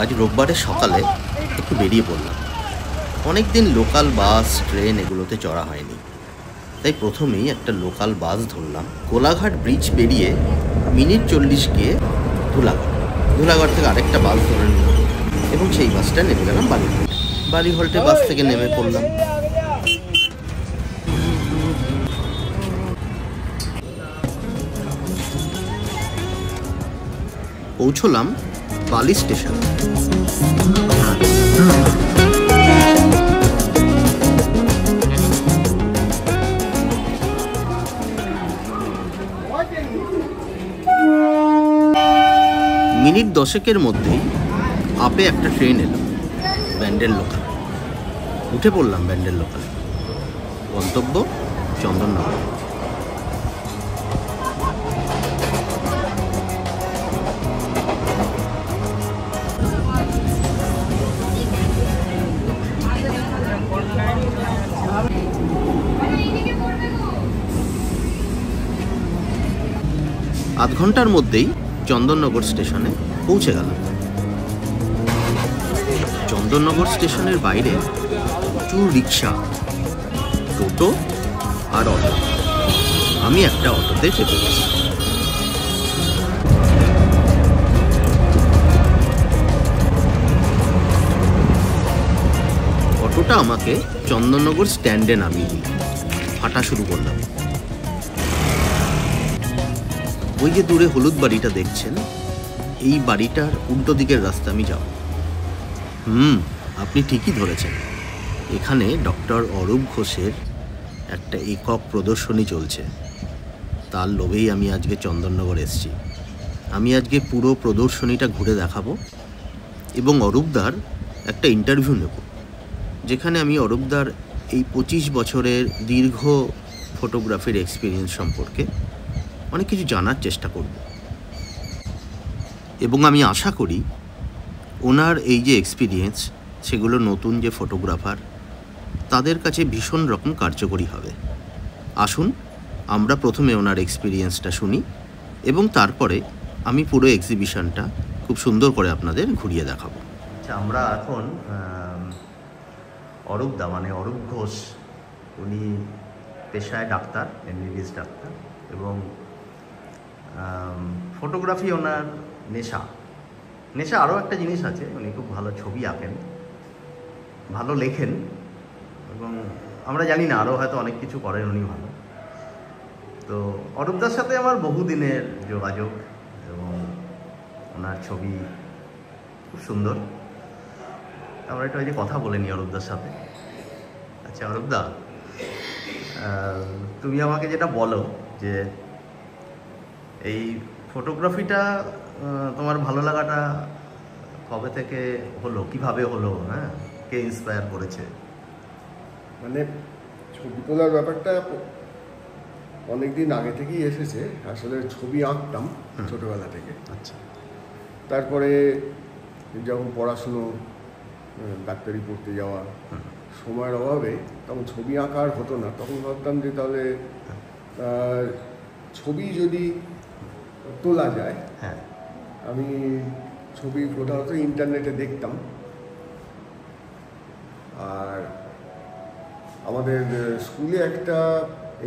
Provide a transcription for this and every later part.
আজ রোববারের সকালে একটু বেরিয়ে পড়লাম। অনেক দিন লোকাল বাস ট্রেন এগুলোতে চড়া হয়নি, তাই প্রথমেই একটা লোকাল বাস ধরলাম। কোলাঘাট ব্রিজ পেরিয়ে মিনিট 40 গিয়ে ধুলাগড় থেকে আরেকটা বাস ধরে নিলাম এবং সেই বাসটা নেমে গেলাম বালিহল্টে। বাস থেকে নেমে পড়লাম। পৌঁছলাম বালি স্টেশন। মিনিট 10-এর মধ্যেই আপে একটা ট্রেন এলো ব্যান্ডেল লোকাল। উঠে পড়লাম ব্যান্ডেল লোকালে। গন্তব্য চন্দননগর। আধ ঘন্টার মধ্যেই চন্দননগর স্টেশনে পৌঁছে গেলাম। চন্দননগর স্টেশনের বাইরে প্রচুর রিক্সা, টোটো আর অটো। আমি একটা অটোতে চেপে গেছি। অটোটা আমাকে চন্দননগর স্ট্যান্ডে নামিয়ে দিল। হাঁটা শুরু করলাম। ওই যে দূরে হলুদ বাড়িটা দেখছেন, এই বাড়িটার উল্টো দিকের রাস্তা আমি যাব। আপনি ঠিকই ধরেছেন। এখানে ডক্টর অরূপ ঘোষের একটা একক প্রদর্শনী চলছে। তার লোভেই আমি আজকে চন্দননগর এসেছি। আমি আজকে পুরো প্রদর্শনীটা ঘুরে দেখাবো এবং অরূপদার একটা ইন্টারভিউ নেব, যেখানে আমি অরূপদার এই 25 বছরের দীর্ঘ ফটোগ্রাফির এক্সপিরিয়েন্স সম্পর্কে অনেক কিছু জানার চেষ্টা করব। এবং আমি আশা করি ওনার এই যে এক্সপিরিয়েন্স, সেগুলো নতুন যে ফটোগ্রাফার তাদের কাছে ভীষণ রকম কার্যকরী হবে। আসুন আমরা প্রথমে ওনার এক্সপিরিয়েন্সটা শুনি এবং তারপরে আমি পুরো এক্সিবিশনটা খুব সুন্দর করে আপনাদের ঘুরিয়ে দেখাবো। আচ্ছা, আমরা এখন অরূপদা মানে অরূপ ঘোষ, উনি পেশায় ডাক্তার, এমবিবিএস ডাক্তার, এবং ফটোগ্রাফি ওনার নেশা। আরও একটা জিনিস আছে, উনি খুব ভালো ছবি আঁকেন, ভালো লেখেন, এবং আমরা জানি না আরও হয়তো অনেক কিছু করেন উনি ভালো। তো অরূপদার সাথে আমার বহুদিনের যোগাযোগ এবং ওনার ছবি খুব সুন্দর। আমরা একটু যে কথা বলে নিই অরূপদার সাথে। আচ্ছা অরূপদা, তুমি আমাকে যেটা বলো যে এই ফটোগ্রাফিটা তোমার ভালো লাগাটা কবে থেকে হলো, কিভাবে হলো, হ্যাঁ, কে ইন্সপায়ার করেছে? মানে ছবি তোলার ব্যাপারটা অনেক দিন আগে থেকেই এসেছে। আসলে ছবি আঁকতাম ছোটোবেলা থেকে। আচ্ছা, তারপরে যখন পড়াশুনো, ডাক্তারি পড়তে যাওয়া, সময়ের অভাবে তখন ছবি আঁকা আর হতো না। তখন ভাবতাম যে তাহলে ছবি যদি তোলা যায়। হ্যাঁ, আমি ছবি প্রধানত ইন্টারনেটে দেখতাম। আর আমাদের স্কুলে একটা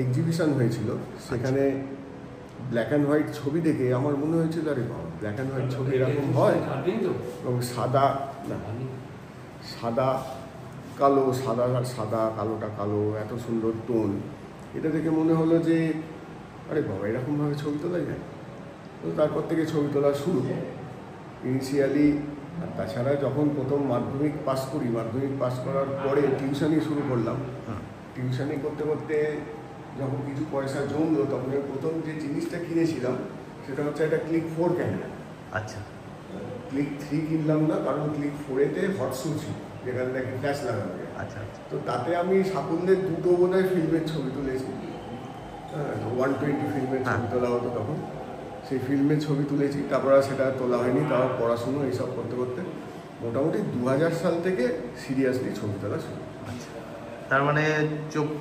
এক্সিবিশন হয়েছিল, সেখানে ব্ল্যাক অ্যান্ড হোয়াইট ছবি দেখে আমার মনে হয়েছিল, আরে বাবা, ব্ল্যাক অ্যান্ড হোয়াইট ছবি এরকম হয়, এবং সাদা কালো, সাদা কালোটা কালো, এত সুন্দর টোন। এটা দেখে মনে হলো যে আরে বাবা, এরকমভাবে ছবি তোলা যায়। তো তারপর থেকে ছবি তোলা শুরু ইনিশিয়ালি। আর তাছাড়া যখন প্রথম মাধ্যমিক পাস করি, মাধ্যমিক পাস করার পরে টিউশনি শুরু করলাম। টিউশনি করতে করতে যখন কিছু পয়সা জমলো, তখন প্রথম যে জিনিসটা কিনেছিলাম সেটা হচ্ছে একটা ক্লিক 4 ক্যামেরা। আচ্ছা, ক্লিক 3 কিনলাম না, কারণ ক্লিক 4-এতে হটশু ছিল, যেখানে নাকি ফ্ল্যাশ লাগানো যায়। আচ্ছা, তো তাতে আমি সাকুল্যের দুটো বোধহয় ফিল্মের ছবি তুলেছি। 120 ফিল্মের ছবি তোলা হতো তখন, সেই ফিল্মের ছবি তুলেছি। তারপর সেটা তোলা হয়নি, তাও পড়াশুনো এইসব করতে করতে মোটামুটি 2000 সাল থেকে সিরিয়াসলি ছবি তোলা শুরু। আচ্ছা, তার মানে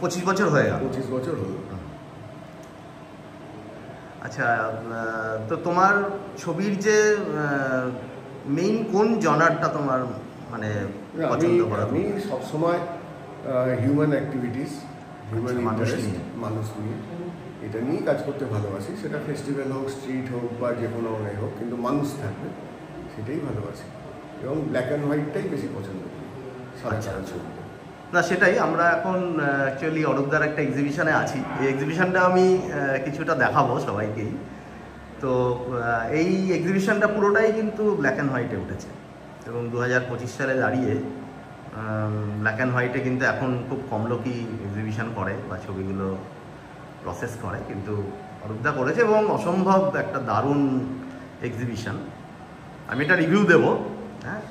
25 বছর হয়ে গেল। 25 বছর হলো। আচ্ছা, তো তোমার ছবির যে মেইন কোন জনারটা তোমার মানে আমি পছন্দ করা? আমি সবসময় হিউম্যান অ্যাক্টিভিটিস, হিউম্যান আচ্ছা, মানুষ ইন্টারেস্ট, নিয়ে। মানুষ নিয়ে এটা নিয়েই কাজ করতে ভালোবাসি। সেটা ফেস্টিভ্যাল হোক, স্ট্রিট হোক বা যে কোনো এ হোক, কিন্তু মানুষ থাকবে সেটাই ভালোবাসি। এবং ব্ল্যাক অ্যান্ড হোয়াইটটাই বেশি পছন্দ করি, সাদা আচ্ছা। সাদা ছবি। না, সেটাই। আমরা এখন অ্যাকচুয়ালি অরূপদার একটা এক্সিবিশনে আছি। এই এক্সিবিশনটা আমি কিছুটা দেখাবো সবাইকেই। তো এই এক্সিবিশনটা পুরোটাই কিন্তু ব্ল্যাক অ্যান্ড হোয়াইটে উঠেছে, এবং 2025 সালে দাঁড়িয়ে ব্ল্যাক অ্যান্ড হোয়াইটে কিন্তু এখন খুব কম লোকই এক্সিবিশন করে বা ছবিগুলো প্রসেস করে, কিন্তু অরূপদা করেছে এবং অসম্ভব একটা দারুণ এক্সিবিশন। আমি এটা রিভিউ দেবো। হ্যাঁ,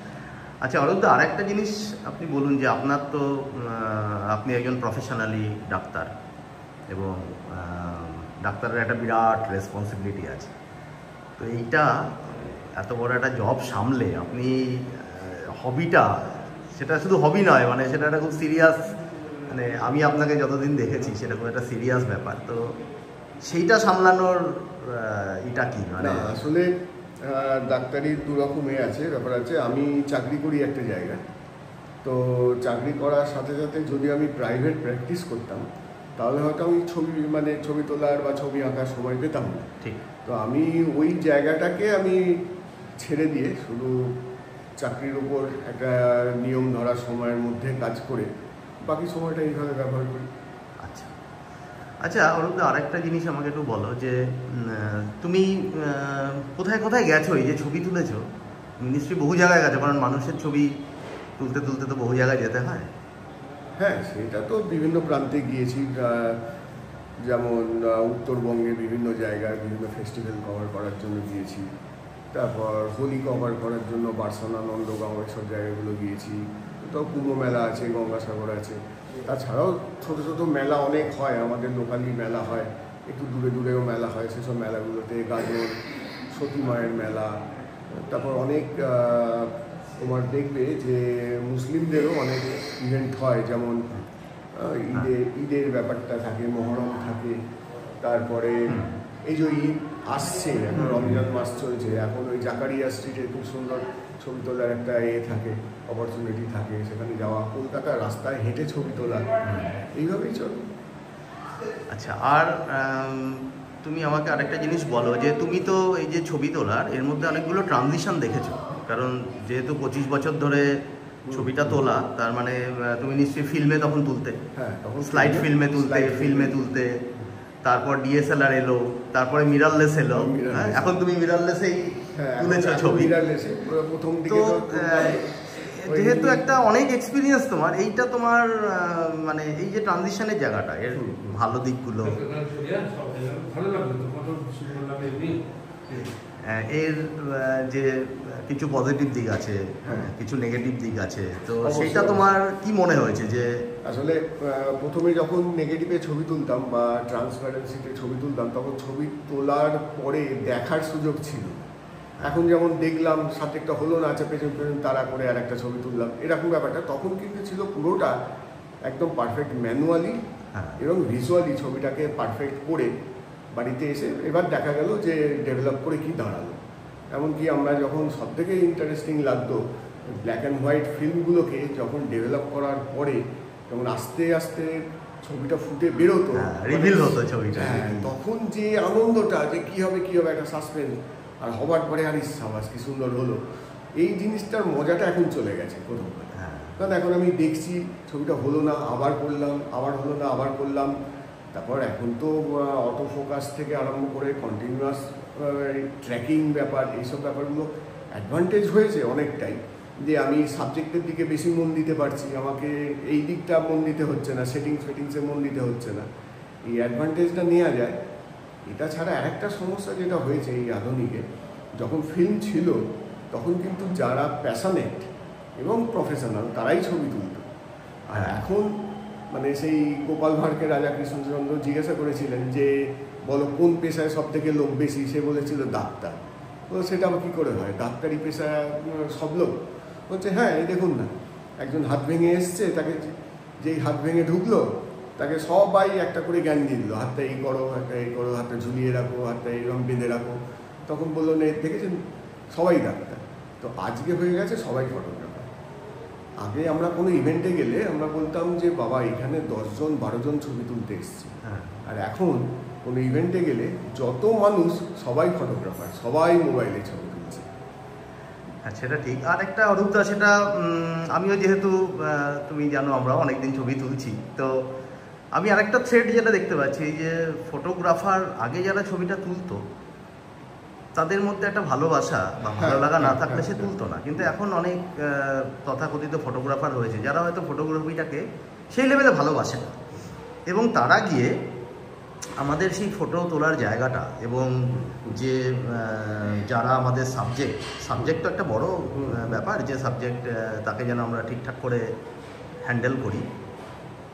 আচ্ছা অরূপদা, আরেকটা জিনিস আপনি বলুন যে আপনার তো আপনি একজন প্রফেশনালি ডাক্তার, এবং ডাক্তারের একটা বিরাট রেসপন্সিবিলিটি আছে। তো এইটা এত বড় একটা জব সামলে আপনি হবিটা, সেটা শুধু হবি নয়, মানে সেটা একটা খুব সিরিয়াস, মানে আমি আপনাকে যতদিন দেখেছি সেটা খুব একটা সিরিয়াস ব্যাপার। তো সেইটা সামলানোর এটা কি মানে? না, আসলে ডাক্তারি দু রকমই আছে, ব্যাপার আছে। আমি চাকরি করি একটা জায়গায়, তো চাকরি করার সাথে সাথে যদি আমি প্রাইভেট প্র্যাকটিস করতাম তাহলে হয়তো আমি ছবি তোলার বা ছবি আঁকার সময় পেতাম না। ঠিক। তো আমি ওই জায়গাটাকে আমি ছেড়ে দিয়ে শুধু চাকরির উপর একটা নিয়ম ধরা সময়ের মধ্যে কাজ করে বাকি সময়টা এইভাবে ব্যবহার করি। আচ্ছা আচ্ছা অরূপদা, আরেকটা জিনিস আমাকে একটু বলো যে তুমি কোথায় কোথায় গেছো? এই যে ছবি তুলেছো, নিশ্চয়ই বহু জায়গায় গেছো, কারণ মানুষের ছবি তুলতে তুলতে তো বহু জায়গায় যেতে হয়। হ্যাঁ, সেটা তো বিভিন্ন প্রান্তে গিয়েছি, যেমন উত্তরবঙ্গে বিভিন্ন জায়গায় বিভিন্ন ফেস্টিভ্যাল কভার করার জন্য গিয়েছি। তারপর হোলি কভার করার জন্য বার্সানা, নন্দগাঁও এসব জায়গাগুলো গিয়েছি। তো কুম্ভ মেলা আছে, গঙ্গাসাগর আছে। তাছাড়াও ছোটো ছোটো মেলা অনেক হয়, আমাদের লোকালি মেলা হয়, একটু দূরে দূরেও মেলা হয়। সেসব মেলাগুলোতে গাজন, সতী মায়ের মেলা, তারপর অনেক তোমার দেখবে যে মুসলিমদেরও অনেক ইভেন্ট হয়, যেমন ঈদের ব্যাপারটা থাকে, মহরম থাকে। তারপরে এই যে ঈদ আসছে, এখন রমজান মাস চলছে, এখন ওই জাকারিয়া স্ট্রিটে খুব সুন্দর ছবি তোলার একটা থাকে, অপরচুনিটি থাকে, সেখানে যাওয়া, কলকাতার রাস্তায় হেঁটে ছবি তোলা, এইভাবেই চলে। আচ্ছা, আর তুমি আমাকে আরেকটা জিনিস বলো যে তুমি তো এই যে ছবি তোলার এর মধ্যে অনেকগুলো ট্রানজিশন দেখেছো, কারণ যেহেতু 25 বছর ধরে ছবিটা তোলা, তার মানে তুমি নিশ্চয়ই ফিল্মে তখন তুলতে, হ্যাঁ, তখন স্লাইড ফিল্মে তুলতে, তারপর ডিএসএলআর এলো, তারপরে মিরারলেস এলো। হ্যাঁ, এখন তুমি মিরারলেসেই তুলেছো ছবি। প্রথম তো যেহেতু একটা অনেক এক্সপিরিয়েন্স তোমার, এইটা তোমার মানে এই যে ট্রানজিশনের জায়গাটা, এর ভালো দিকগুলো, এর যে কিছু পজিটিভ দিক আছে, কিছু নেগেটিভ দিক আছে, তো সেইটা তোমার কি মনে হয়েছে? যে আসলে প্রথমে যখন নেগেটিভে ছবি তুলতাম বা ট্রান্সপারেন্সিতে ছবি তুলতাম, তখন ছবি তোলার পরে দেখার সুযোগ ছিল। এখন যেমন দেখলাম সাথে একটা হলো না, আচ্ছা পেছন পেছন তাড়া করে আর একটা ছবি তুললাম, এরকম ব্যাপারটা। তখন কিন্তু ছিল পুরোটা একদম পারফেক্ট ম্যানুয়ালি এবং ভিজুয়ালি ছবিটাকে পারফেক্ট করে বাড়িতে এসে এবার দেখা গেল যে ডেভেলপ করে কি দাঁড়ালো। এমনকি আমরা যখন সবথেকে ইন্টারেস্টিং লাগতো ব্ল্যাক অ্যান্ড হোয়াইট ফিল্মগুলোকে যখন ডেভেলপ করার পরে, যখন আস্তে আস্তে ছবিটা ফুটে বেরোতো, রিভিল হতো ছবিটা, তখন যে আনন্দটা, যে কী হবে একটা সাসপেন্স, আর হবার পরে আর সাবাস কি সুন্দর হলো, এই জিনিসটার মজাটা এখন চলে গেছে প্রথম। কারণ এখন আমি দেখছি ছবিটা হলো না, আবার করলাম, আবার হলো না, আবার করলাম। তারপর এখন তো অটো ফোকাস থেকে আরম্ভ করে কন্টিনিউয়াস ট্র্যাকিং ব্যাপার, এইসব ব্যাপারগুলো অ্যাডভান্টেজ হয়েছে অনেকটাই, যে আমি সাবজেক্টের দিকে বেশি মন দিতে পারছি, আমাকে এই দিকটা মন দিতে হচ্ছে না, ফেটিংসে মন দিতে হচ্ছে না, এই অ্যাডভান্টেজটা নেওয়া যায়। এটা ছাড়া আরেকটা সমস্যা যেটা হয়েছে এই আধুনিকে, যখন ফিল্ম ছিল তখন কিন্তু যারা প্যাশনেট এবং প্রফেশনাল তারাই ছবি তুলত। আর এখন মানে সেই গোপাল ভাঁড়কে রাজা কৃষ্ণচন্দ্র জিজ্ঞাসা করেছিলেন যে বলো কোন পেশায় সব থেকে লোক বেশি, সে বলেছিল ডাক্তার। তো সেটা আবার কী করে হয়, ডাক্তারি পেশায় সব লোক? বলছে হ্যাঁ, এই দেখুন না, একজন হাত ভেঙে এসছে, তাকে যেই হাত ভেঙে ঢুকলো তাকে সবাই একটা করে জ্ঞান দিয়ে দিল, হাতটা এই করো, হাতটা এই করো, হাতটা ঝুলিয়ে রাখো, হাতটা এইরকম বেঁধে রাখো। তখন বললো দেখেছেন সবাই ডাক্তার। তো আজকে হয়ে গেছে সবাই ফটোগ্রাফার। আগে আমরা কোনো ইভেন্টে গেলে আমরা বলতাম যে বাবা এখানে 10 জন 12 জন ছবি তুলতে এসছে, আর এখন কোনো ইভেন্টে গেলে যত মানুষ সবাই ফটোগ্রাফার, সবাই মোবাইলে ছবি তুলছে। হ্যাঁ, সেটা ঠিক। আর একটা অরূপদা, সেটা আমিও যেহেতু তুমি জানো আমরা অনেকদিন ছবি তুলছি, তো আমি আরেকটা থ্রেড যেটা দেখতে পাচ্ছি, এই যে ফটোগ্রাফার আগে যারা ছবিটা তুলতো তাদের মধ্যে একটা ভালোবাসা বা ভালো লাগা না থাকলে সে তুলতো না, কিন্তু এখন অনেক তথাকথিত ফটোগ্রাফার হয়েছে যারা হয়তো ফটোগ্রাফিটাকে সেই লেভেলে ভালোবাসে না, এবং তারা গিয়ে আমাদের সেই ফটো তোলার জায়গাটা এবং যে যারা আমাদের সাবজেক্ট তো একটা বড় ব্যাপার, যে সাবজেক্ট তাকে যেন আমরা ঠিকঠাক করে হ্যান্ডেল করি,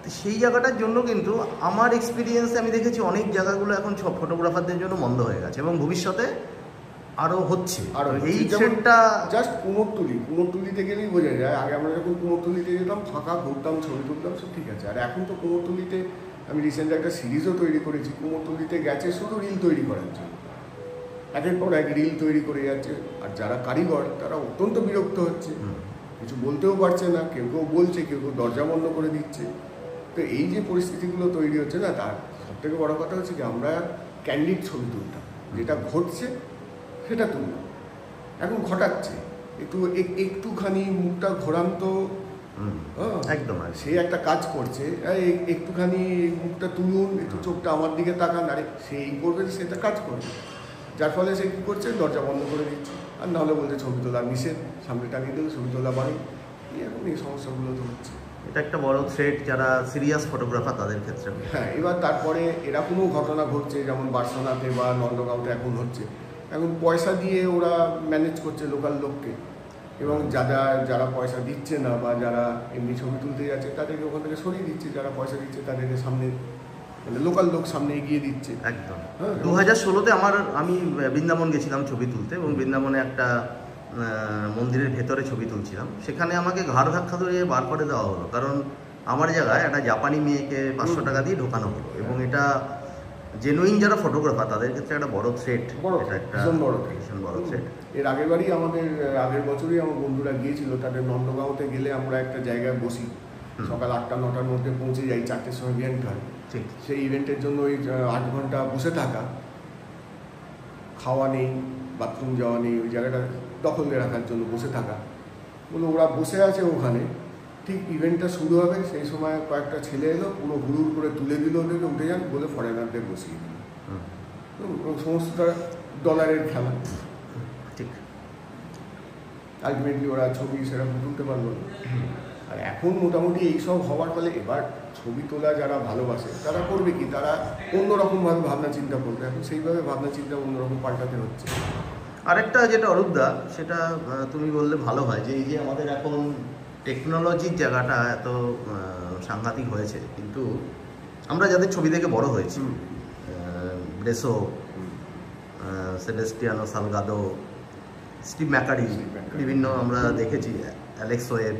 তো সেই জায়গাটার জন্য কিন্তু আমার এক্সপিরিয়েন্সে আমি দেখেছি অনেক জায়গাগুলো এখন সব ফটোগ্রাফারদের জন্য বন্ধ হয়ে গেছে এবং ভবিষ্যতে আরও হচ্ছে। আর এই ট্রেন্ডটা জাস্ট কুমোরটুলিতে গেলেই বোঝা যায়। আগে আমরা যখন কুমোরটুলিতে যেতাম ফাঁকা ঘুরতাম, ছবি তুলতাম, সব ঠিক আছে। আর এখন তো কুমোরটুলিতে আমি রিসেন্ট একটা সিরিজও তৈরি করেছি, কুমোরটুলিতে গেছে শুধু রিল তৈরি করার জন্য, একের পর এক রিল তৈরি করে যাচ্ছে। আর যারা কারিগর তারা অত্যন্ত বিরক্ত হচ্ছে, কিছু বলতেও পারছে না, কেউ কেউ বলছে, কেউ কেউ দরজা বন্ধ করে দিচ্ছে। তো এই যে পরিস্থিতিগুলো তৈরি হচ্ছে না, তার সবথেকে বড় কথা হচ্ছে কি আমরা ক্যান্ডিড ছবি তুলতাম, যেটা ঘটছে সেটা তুললাম, এখন ঘটাচ্ছে একটুখানি মুখটা ঘোরান তো একদম সে একটা কাজ করছে, একটুখানি মুখটা তুলুন, একটু চোখটা আমার দিকে তাকান, আরে সেই করবে সেটা কাজ করবে, যার ফলে সে কী করছে দরজা বন্ধ করে দিচ্ছে। আর নাহলে বলছে ছবি তোলা নিষেধ, সামনে টানিয়ে দেবে ছবি তোলা বাড়ি, এখন এই সমস্যাগুলো তো হচ্ছে। এটা একটা বড় থ্রেট যারা সিরিয়াস ফটোগ্রাফার তাদের ক্ষেত্রে। হ্যাঁ, এবার তারপরে এরকমও ঘটনা ঘটছে, যেমন বার্সেলোনাতে বা নন্দগাঁওতে এখন হচ্ছে, এখন পয়সা দিয়ে ওরা ম্যানেজ করছে লোকাল লোককে, এবং যারা পয়সা দিচ্ছে না বা যারা এমনি ছবি তুলতে যাচ্ছে তাদেরকে ওখান থেকে সরিয়ে দিচ্ছে, যারা পয়সা দিচ্ছে তাদেরকে সামনে, মানে লোকাল লোক সামনে এগিয়ে দিচ্ছে। একদম। 2016-তে আমি বৃন্দাবন গেছিলাম ছবি তুলতে, এবং বৃন্দাবনে একটা মন্দিরের ভেতরে ছবি তুলছিলাম, সেখানে আমাকে ঘাড় ধাক্কা ধরে বার করে দেওয়া হলো, কারণ আমার জায়গায় একটা জাপানি মেয়েকে 500 টাকা দিয়ে ঢোকানো হলো, এবং এটা জেনুইন যারা ফটোগ্রাফার তাদের ক্ষেত্রে একটা বড় থ্রেট, এটা একটা ভীষণ বড় থ্রেট। এর আগের বছরই আমার বন্ধুরা গিয়েছিল, তাদের নন্দগাঁওতে গেলে আমরা একটা জায়গায় বসি, সকাল 8টা-9টার মধ্যে পৌঁছে যাই, 4টের সময় ইভেন্ট হয়, ঠিক সেই ইভেন্টের জন্য ওই 8 ঘন্টা বসে থাকা, খাওয়া নেই, বাথরুম যাওয়া নেই, ওই জায়গাটা দখলে রাখার জন্য বসে থাকা। বলে ওরা বসে আছে ওখানে, ঠিক ইভেন্টটা শুরু হবে সেই সময় কয়েকটা ছেলে এলো, পুরো হুড়ুর করে তুলে দিল ওদেরকে, উঠে যান বলে ফরেনারদের বসিয়ে দিল। সমস্তটা ডলারের খেলা, ঠিক। আলটিমেটলি ওরা ছবি সেরকম তুলতে পারলো না। আর এখন মোটামুটি এইসব হওয়ার ফলে এবার ছবি তোলা যারা ভালোবাসে তারা করবে কি, তারা অন্যরকমভাবে ভাবনা চিন্তা করবে, এখন সেইভাবে ভাবনা চিন্তা অন্যরকম পাল্টাতে হচ্ছে। আরেকটা যেটা অরূপদা, সেটা তুমি বললে ভালো হয়, যে এই যে আমাদের এখন টেকনোলজির জায়গাটা এত সাংঘাতিক হয়েছে, কিন্তু আমরা যাদের ছবি দেখে বড় হয়েছি, ব্রেসো, সেলেস্টিয়ানো সালগাদো, স্টিভ ম্যাকারি, বিভিন্ন আমরা দেখেছি, অ্যালেক্স ওয়েব,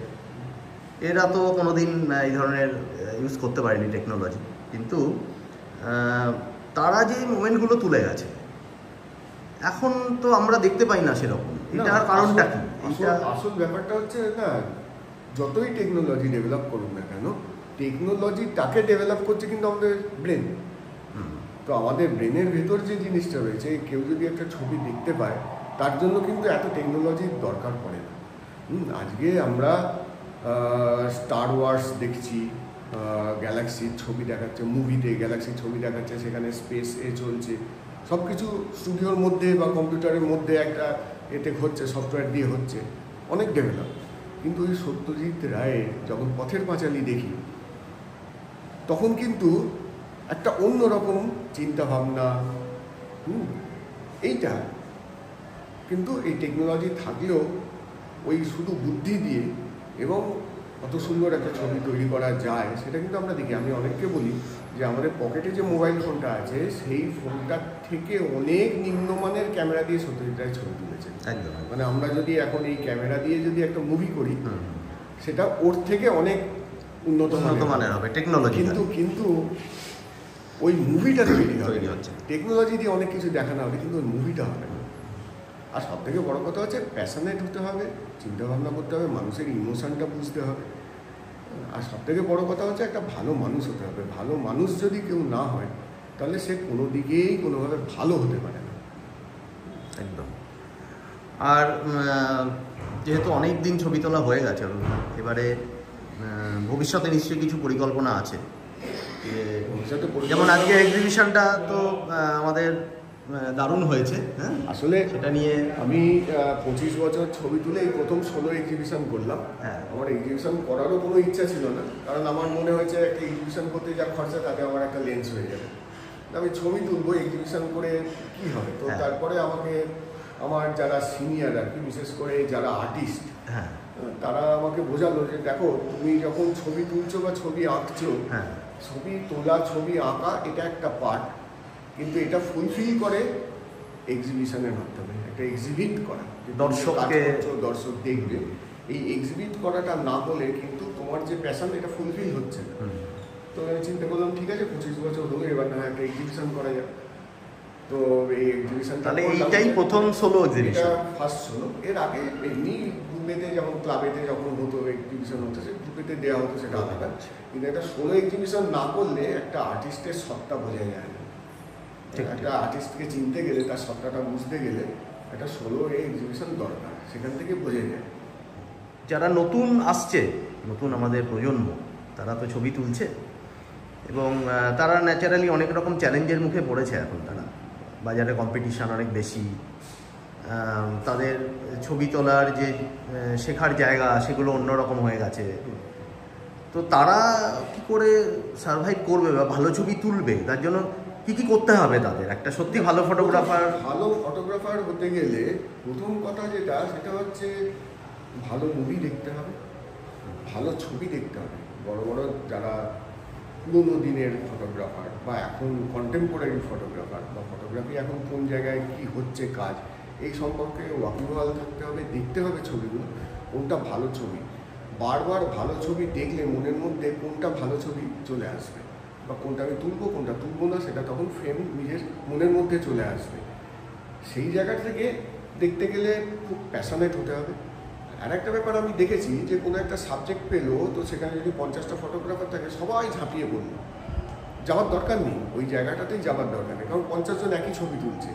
এরা তো কোনোদিন এই ধরনের ইউজ করতে পারেনি টেকনোলজি, কিন্তু তারা যে মোমেন্টগুলো তুলে গেছে এখন তো আমরা দেখতে পাই না সেরকম। এটার কারণটা কি? আসল ব্যাপারটা হচ্ছে না, যতই টেকনোলজি ডেভেলপ করুক না কেন, টেকনোলজিটাকে ডেভেলপ করছে কিন্তু আমাদের ব্রেন। তো আমাদের ব্রেনের ভেতর যে জিনিসটা রয়েছে, কেউ যদি একটা ছবি দেখতে পায় তার জন্য কিন্তু এত টেকনোলজির দরকার পড়ে না। আজকে আমরা স্টার ওয়ার্স দেখছি, গ্যালাক্সির ছবি দেখাচ্ছে, মুভিতে গ্যালাক্সির ছবি দেখাচ্ছে, সেখানে স্পেস চলছে, সব কিছু স্টুডিওর মধ্যে বা কম্পিউটারের মধ্যে একটা এতে হচ্ছে, সফটওয়্যার দিয়ে হচ্ছে, অনেক ডেভেলপ। কিন্তু ওই সত্যজিৎ রায়ের যখন পথের পাঁচালী দেখি, তখন কিন্তু একটা অন্যরকম চিন্তাভাবনা, এইটা কিন্তু এই টেকনোলজি থাকলেও ওই শুধু বুদ্ধি দিয়ে এবং কত সুন্দর একটা ছবি তৈরি করা যায় সেটা কিন্তু আমরা দেখি। আমি অনেককে বলি যে আমাদের পকেটে যে মোবাইল ফোনটা আছে সেই ফোনটার থেকে অনেক নিম্নমানের ক্যামেরা দিয়ে সত্যজিৎ রায় ছবি তুলেছে। একদম, মানে আমরা যদি এখন এই ক্যামেরা দিয়ে যদি একটা মুভি করি, সেটা ওর থেকে অনেক উন্নত মানের হবে টেকনোলজি, কিন্তু ওই মুভিটা তৈরি হচ্ছে। টেকনোলজি দিয়ে অনেক কিছু দেখানো হবে, কিন্তু ওই মুভিটা হবে না। আর সব থেকে বড় কথা হচ্ছে প্যাশনেট হতে হবে, চিন্তাভাবনা করতে হবে, মানুষের ইমোশনটা বুঝতে হবে। আর সব থেকে বড় কথা হচ্ছে একটা ভালো মানুষ হতে হবে। ভালো মানুষ যদি কেউ না হয় তাহলে সে কোনো দিকেই কোনোভাবে ভালো হতে পারে না। একদম। আর যেহেতু অনেক দিন ছবি তোলা হয়ে গেছে, এবারে ভবিষ্যতে নিশ্চয়ই কিছু পরিকল্পনা আছে। যেমন আজকে এক্সিবিশনটা তো আমাদের দারুণ হয়েছে, হ্যাঁ আসলে সেটা নিয়ে আমি 25 বছর ছবি তুলে এই প্রথম 16 এক্সিবিশন করলাম। হ্যাঁ, আমার এক্সিবিশন করারও কোনো ইচ্ছা ছিল না, কারণ আমার মনে হয়েছে একটা এক্সিবিশন করতে যা খরচা তাতে আমার একটা লেন্স হয়ে যাবে, আমি ছবি তুলবো, এক্সিবিশন করে কি হবে। তো তারপরে আমাকে আমার যারা সিনিয়র আর কি, বিশেষ করে যারা আর্টিস্ট, হ্যাঁ, তারা আমাকে বোঝালো যে দেখো তুমি যখন ছবি তুলছো বা ছবি আঁকছো, হ্যাঁ, ছবি তোলা ছবি আঁকা এটা একটা পার্ট, কিন্তু এটা ফুলফিল করে এক্সিবিশনের মাধ্যমে, একটা এক্সিবিট করা, দর্শক দেখবে। এই এক্সিবিট করাটা না হলে কিন্তু তোমার যে প্যাশন এটা ফুলফিল হচ্ছে না। তো আমি চিন্তা করলাম ঠিক আছে 25 বছর হলো, এবার না একটা এক্সিবিশন করা যায়। তো এই এক্সিবিশন তাহলে এইটাই প্রথম 16 এক্সিবিশন, ফার্স্ট হলো। এর আগে এমনি গ্রুপেতে যেমন ক্লাবেতে যখন হতো এক্সিবিশন হতো, সে গ্রুপেতে দেওয়া হতো, সেটা আলাদা। কিন্তু একটা 16 এক্সিবিশন না করলে একটা আর্টিস্টের সত্তা বোঝা যায় না। একটা আর্টিস্টকে চিনতে গেলে, তার সত্তাটা বুঝতে গেলে একটা 16 এক্সিবিশন দরকার, সেখান থেকে বোঝা যায়। যারা নতুন আসছে, নতুন আমাদের প্রজন্ম, তারা তো ছবি তুলছে এবং তারা ন্যাচারালি অনেক রকম চ্যালেঞ্জের মুখে পড়েছে। এখন তারা বাজারে কম্পিটিশান অনেক বেশি, তাদের ছবি তোলার যে শেখার জায়গা সেগুলো অন্যরকম হয়ে গেছে। তো তারা কি করে সার্ভাইভ করবে বা ভালো ছবি তুলবে, তার জন্য কি কি করতে হবে তাদের? একটা সত্যি ভালো ফটোগ্রাফার হতে গেলে প্রথম কথা যেটা, সেটা হচ্ছে ভালো মুভি দেখতে হবে, ভালো ছবি দেখতে হবে। বড় বড় যারা পুরোনো দিনের ফটোগ্রাফার বা এখন কন্টেম্পোরারি ফটোগ্রাফার বা ফটোগ্রাফি এখন কোন জায়গায় কি হচ্ছে কাজ, এই সম্পর্কে ওয়াকিবহাল থাকতে হবে, দেখতে হবে ছবিগুলো, কোনটা ভালো ছবি। বারবার ভালো ছবি দেখলে মনের মধ্যে কোনটা ভালো ছবি চলে আসবে, বা কোনটা আমি তুলবো কোনটা তুলবো না, সেটা তখন ফ্রেম নিজের মনের মধ্যে চলে আসবে। সেই জায়গা থেকে দেখতে গেলে খুব প্যাশনেট হতে হবে। আর একটা ব্যাপার আমি দেখেছি যে কোনো একটা সাবজেক্ট পেলো, তো সেখানে যদি 50টা ফটোগ্রাফার থাকে, সবাই ঝাঁপিয়ে পড়লো। যাওয়ার দরকার নেই, ওই জায়গাটাতেই যাওয়ার দরকার নেই, কারণ 50 জন একই ছবি তুলছে।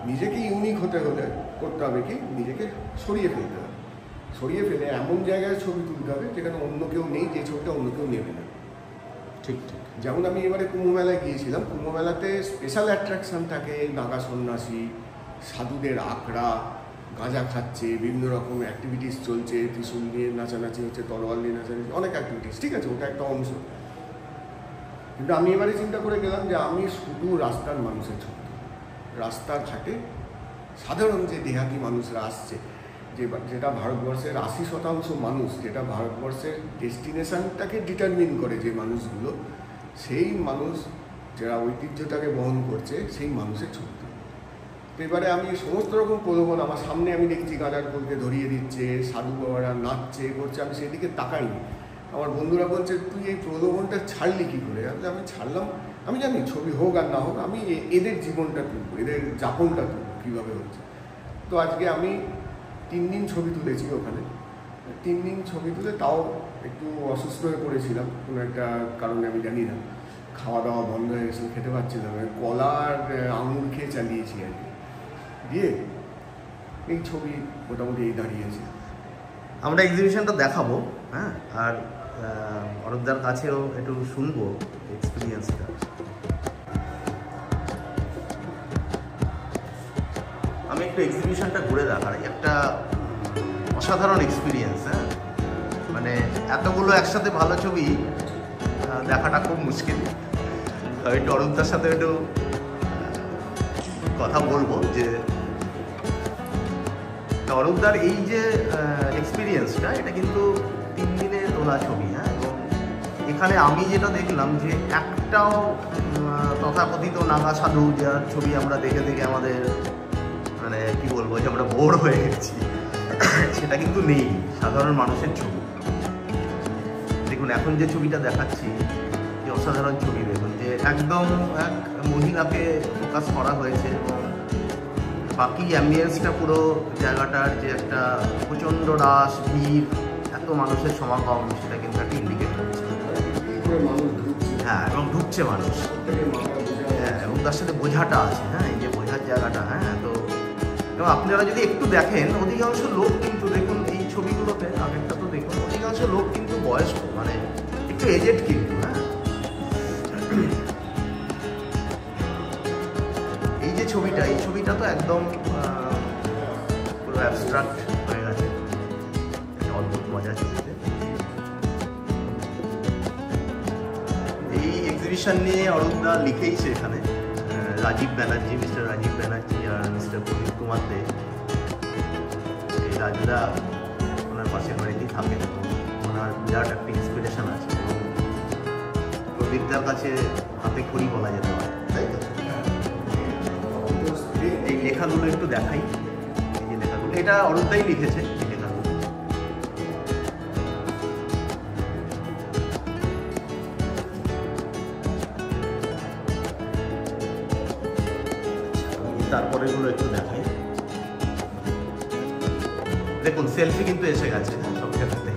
নিজেকে ইউনিক হতে হলে করতে হবে কি, নিজেকে সরিয়ে ফেলতে হবে, সরিয়ে ফেলে এমন জায়গায় ছবি তুলতে হবে যেখানে অন্য কেউ নেই, যে ছবিটা অন্য কেউ নেবে না। ঠিক ঠিক। যেমন আমি এবারে কুম্ভ মেলায় গিয়েছিলাম, কুম্ভ মেলাতে স্পেশাল অ্যাট্রাকশন থাকে, নাগা সন্ন্যাসী, সাধুদের আখড়া, গাঁজা খাচ্ছে, বিভিন্ন রকম অ্যাক্টিভিটিস চলছে, ত্রিশূল নিয়ে নাচানাচি হচ্ছে, তলোয়ার নিয়ে নাচানাচি, অনেক অ্যাক্টিভিটিস, ঠিক আছে, ওটা একটা অংশ। কিন্তু আমি এবারে চিন্তা করে গেলাম যে আমি শুধু রাস্তার মানুষের ছবি, রাস্তার ঘাটে সাধারণ যে দেহাতি মানুষরা আসছে, যেটা ভারতবর্ষের 80% মানুষ, যেটা ভারতবর্ষের ডেস্টিনেশনটাকে ডিটারমিন করে, যে মানুষগুলো, সেই মানুষ যারা ঐতিহ্যটাকে বহন করছে, সেই মানুষের ছবি। তো এবারে আমি সমস্ত রকম প্রলোভন আমার সামনে আমি দেখছি, গাঁজার ফুলকে ধরিয়ে দিচ্ছে, সাধু বাবারা নাচছে করছে, আমি সেদিকে তাকাইনি। আমার বন্ধুরা বলছে তুই এই প্রলোভনটা ছাড়লি কী করে? আমি ছাড়লাম, আমি জানি ছবি হোক আর না হোক, আমি এদের জীবনটা তুলব, এদের যাপনটা তুলব কীভাবে হচ্ছে। তো আজকে আমি 3 দিন ছবি তুলেছি ওখানে। 3 দিন ছবি তুলে তাও একটু অসুস্থ হয়ে পড়েছিলাম কোনো একটা কারণে, আমি জানি না, খাওয়া দাওয়া বন্ধ হয়ে গেছিলো, খেতে পারছিলাম, কলার আঙুর খেয়ে চালিয়েছি আর কি, দিয়ে এই ছবি মোটামুটি এই দাঁড়িয়েছে। আমরা এক্সিবিশনটা দেখাবো, হ্যাঁ, আর অরূপদার কাছেও একটু শুনবো এক্সপিরিয়েন্সটা। আমি একটু এক্সিবিশনটা ঘুরে দেখার একটা অসাধারণ এক্সপিরিয়েন্স। হ্যাঁ, মানে এতগুলো একসাথে ভালো ছবি দেখাটা খুব মুশকিল। একটু অরূপদার সাথে একটু কথা বলবো যে অরূপদার এই যে এক্সপিরিয়েন্সটা, এটা কিন্তু 3 দিনে তোলা ছবি। হ্যাঁ, এবং এখানে আমি যেটা দেখলাম যে একটাও তথাকথিত নাগা সাধু যার ছবি আমরা দেখে দেখে আমাদের মানে কি বলবো যে আমরা বোর হয়ে গেছি, সেটা কিন্তু নেই। সাধারণ মানুষের ছবি দেখুন, এখন যে ছবিটা দেখাচ্ছি, যে অসাধারণ ছবি দেখুন, যে একদম এক মহিলাকে ফোকাস করা হয়েছে এবং বাকি অ্যাম্বিয়েন্সটা পুরো জায়গাটার যে একটা প্রচণ্ড রাশ ভিড়, এত মানুষের সমাগম, সেটা কিন্তু একটা ইন্ডিকেট করছে। মানুষ ঢুকছে, হ্যাঁ, এবং ঢুকছে মানুষ, হ্যাঁ, এবং তার সাথে বোঝাটা আছে, হ্যাঁ, এই যে বোঝার জায়গাটা, হ্যাঁ। তো এবং আপনারা যদি একটু দেখেন, অধিকাংশ লোক কিন্তু দেখুন এই ছবিগুলোতে, আগেরটা তো দেখুন, অধিকাংশ লোক কিন্তু বয়স্ক, মানে একটু এজেড কিন্তু, হ্যাঁ। এই যে ছবিটা, এই ছবিটা তো একদম পুরো অ্যাবস্ট্রাক্ট হয়ে গেছে, একটা অদ্ভুত মজা ছবিতে। এই এক্সিবিশন নিয়ে অরূপদা লিখেইছে এখানে, রাজীব ব্যানার্জি, মিস্টার রাজীব ব্যানার্জি আর মিস্টার প্রদীপ কুমার দে। এই রাজুদা ওনার পাশের বাড়িতেই থাকেন, ওনার বিরাট একটা ইন্সপিরেশন আছে, এবং প্রদীপদার কাছে হাতে খড়ি বলা যেতে পারে, তাই তো? এই লেখাগুলো একটু দেখাই, এই যে লেখাগুলো, এটা অরূপদাই লিখেছে এই লেখাগুলো। তারপরেগুলো একটু দেখাই। দেখুন সেলফি কিন্তু এসে গেছে সব ক্ষেত্রে।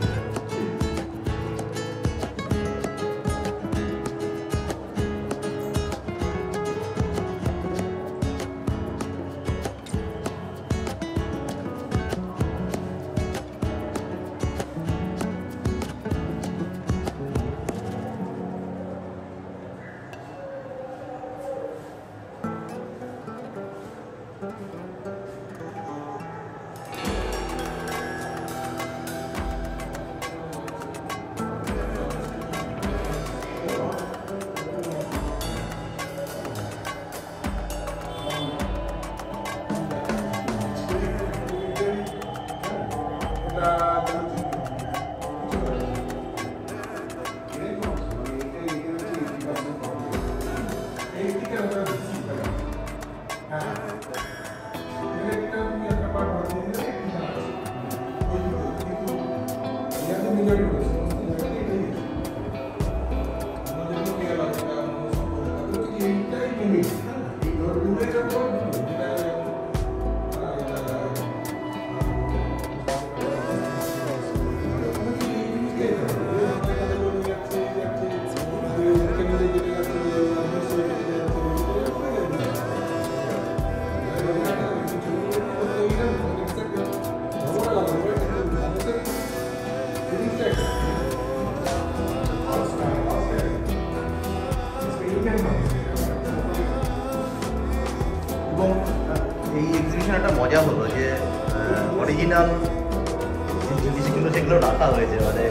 এবং এই এক্সিবিশন একটা মজা হলো যে অরিজিনাল যে জিনিসগুলো সেগুলো রাখা হয়েছে, মানে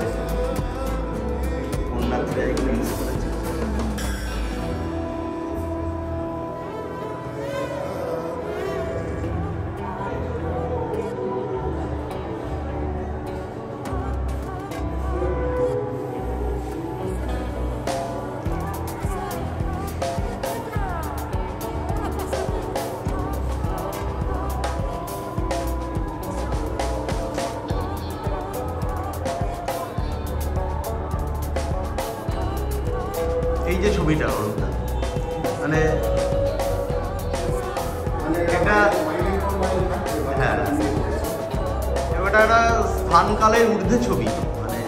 কন্যাত্রী ইউজ করেছে। এই যে ছবিটা মানে এটা, হ্যাঁ, এটা একটা স্থানকালের ঊর্ধ্বে ছবি, মানে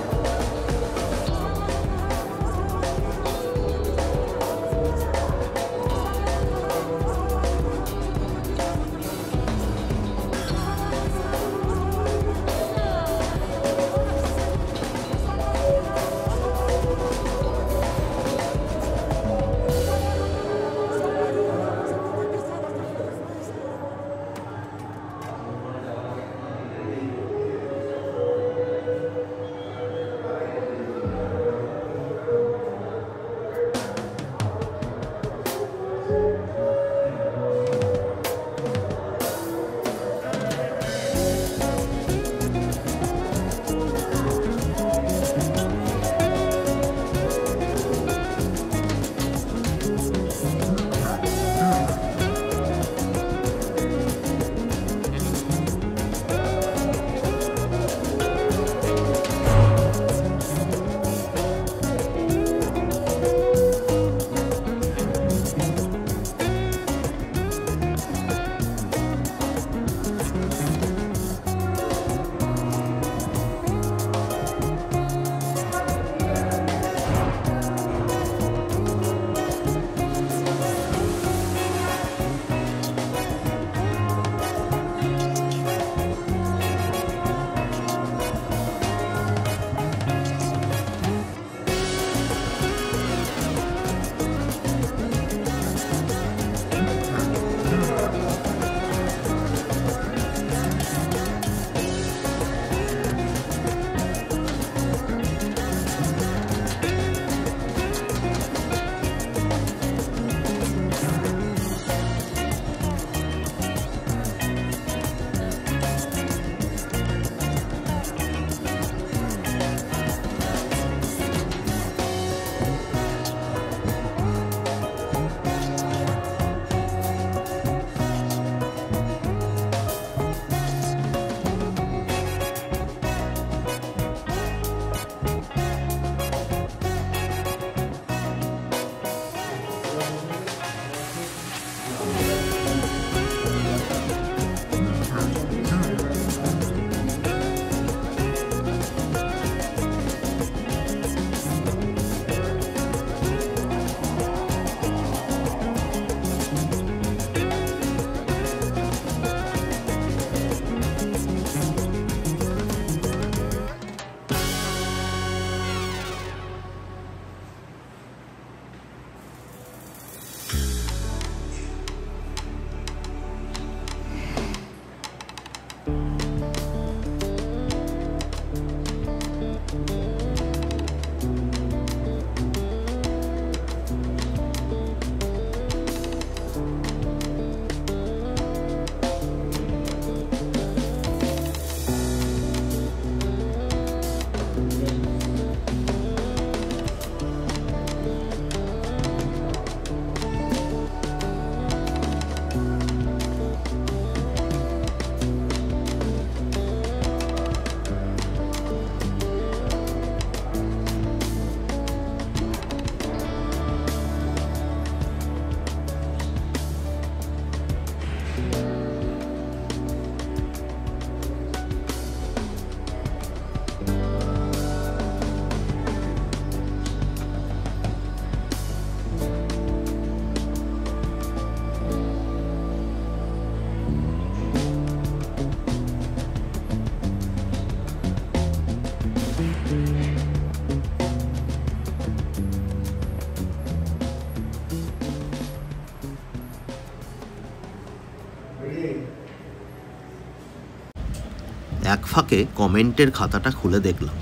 এক ফাঁকে কমেন্টের খাতাটা খুলে দেখলাম,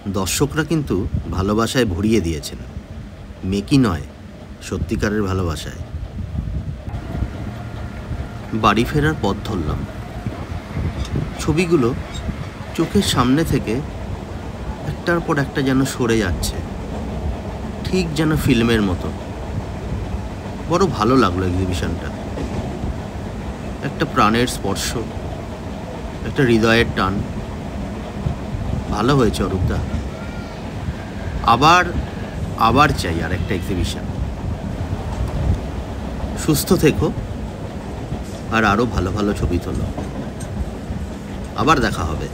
দর্শকরা কিন্তু ভালোবাসায় ভরিয়ে দিয়েছেন, মেকি নয়, সত্যিকারের ভালোবাসায়। বাড়ি ফেরার পথ ধরলাম। ছবিগুলো চোখের সামনে থেকে একটার পর একটা যেন সরে যাচ্ছে, ঠিক যেন ফিল্মের মতো। বড় ভালো লাগলো এক্সিবিশনটা। একটা প্রাণের স্পর্শ, একটা হৃদয়ের টান। ভালো হয়েছে অরূপদা। আবার আবার চাই আর একটা এক্সিবিশন। সুস্থ থেকো আর আরও ভালো ভালো ছবি তোলো। আবার দেখা হবে।